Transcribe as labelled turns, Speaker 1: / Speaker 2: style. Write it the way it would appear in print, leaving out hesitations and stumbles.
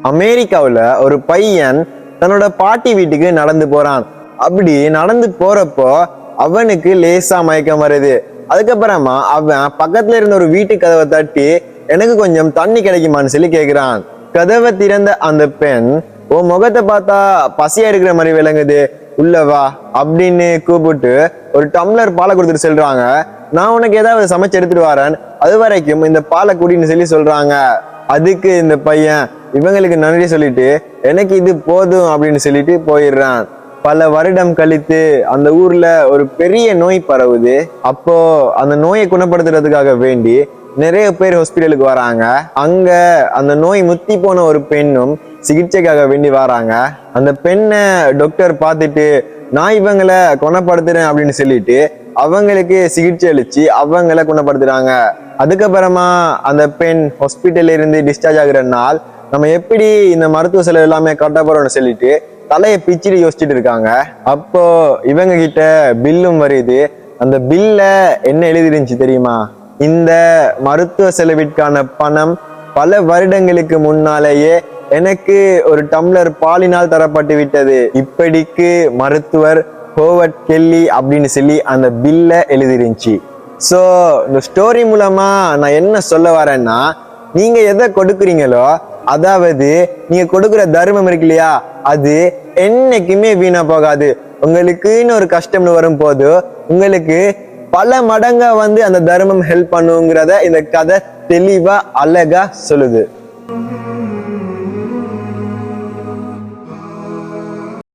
Speaker 1: அமெரிக்காவுல ஒரு பையன் தன்னோட பாட்டி வீட்டுக்கு நடந்து போறான். அப்படி நடந்து போறப்போ அவனுக்கு லேசா மயக்கம் வருது. அதுக்கப்புறமா அவன் பக்கத்துல இருந்த ஒரு வீட்டு கதவை தட்டி எனக்கு கொஞ்சம் தண்ணி கிடைக்குமான்னு சொல்லி கேக்குறான். கதவை திறந்த அந்த பெண், உன் முகத்தை பார்த்தா பசியா இருக்கிற மாதிரி விளங்குது, உள்ளவா அப்படின்னு கூப்பிட்டு ஒரு டம்ளர் பாலை கொடுத்துட்டு சொல்றாங்க. நான் உனக்கு ஏதாவது சமைச்சு எடுத்துட்டு வரேன், அது வரைக்கும் இந்த பாலை குடின்னு சொல்லி சொல்றாங்க. அதுக்கு இந்த பையன் இவங்களுக்கு நன்றி சொல்லிட்டு எனக்கு இது போதும் அப்படின்னு சொல்லிட்டு போயிடுறான். பல வருடம் கழித்து அந்த ஊர்ல ஒரு பெரிய நோய் பரவுது. அப்போ அந்த நோயை குணப்படுத்துறதுக்காக வேண்டி நிறைய பேர் ஹாஸ்பிட்டலுக்கு வராங்க. அங்க அந்த நோய் முத்தி போன ஒரு பெண்ணும் சிகிச்சைக்காக வேண்டி வராங்க. அந்த பெண்ணை டாக்டர் பார்த்துட்டு நான் இவங்களை குணப்படுத்துறேன் அப்படின்னு சொல்லிட்டு அவங்களுக்கு சிகிச்சை அளிச்சு அவங்களை குணப்படுத்துறாங்க. அதுக்கப்புறமா அந்த பெண் ஹாஸ்பிட்டல்ல இருந்து டிஸ்சார்ஜ் ஆகுற நாள் நம்ம எப்படி இந்த மருத்துவ செலவு எல்லாமே கட்ட போறோம்னு சொல்லிட்டு தலையை பிச்சுட்டு யோசிச்சுட்டு இருக்காங்க. அப்போ இவங்க கிட்ட பில்லும் வருது. அந்த பில்ல என்ன எழுதிருந்துச்சு தெரியுமா? இந்த மருத்துவ செலவிற்கான பணம் பல வருடங்களுக்கு முன்னாலேயே எனக்கு ஒரு டம்ளர் பாலினால் தரப்பட்டு விட்டது. இப்படிக்கு மருத்துவர் ஹோவர்ட் கெல்லி அப்படின்னு சொல்லி அந்த பில்ல எழுதிருந்துச்சு. ஸோ இந்த ஸ்டோரி மூலமா நான் என்ன சொல்ல வரேன்னா, நீங்க எதை கொடுக்குறீங்களோ, அதாவது நீங்க கொடுக்குற தர்மம் இருக்கு இல்லையா, அது என்னைக்குமே வீணா போகாது. உங்களுக்குன்னு ஒரு கஷ்டம்னு வரும்போது உங்களுக்கு பல மடங்கா அந்த தர்மம் ஹெல்ப் பண்ணுங்கிறத இந்த கதை தெளிவா அழகா சொல்லுது.